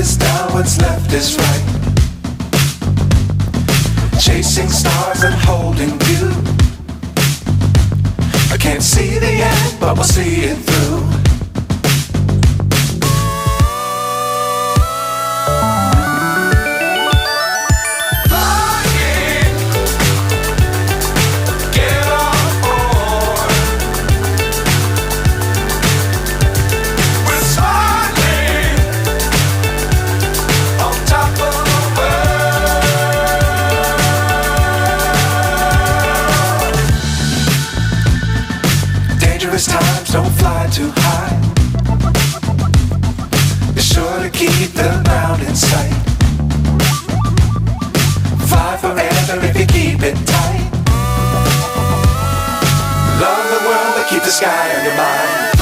is down, what's left is right. Chasing stars and holding you. I can't see the end, but we'll see it through. Times don't fly too high. Be sure to keep the ground in sight. Fly forever if you keep it tight. Love the world but keep the sky on your mind.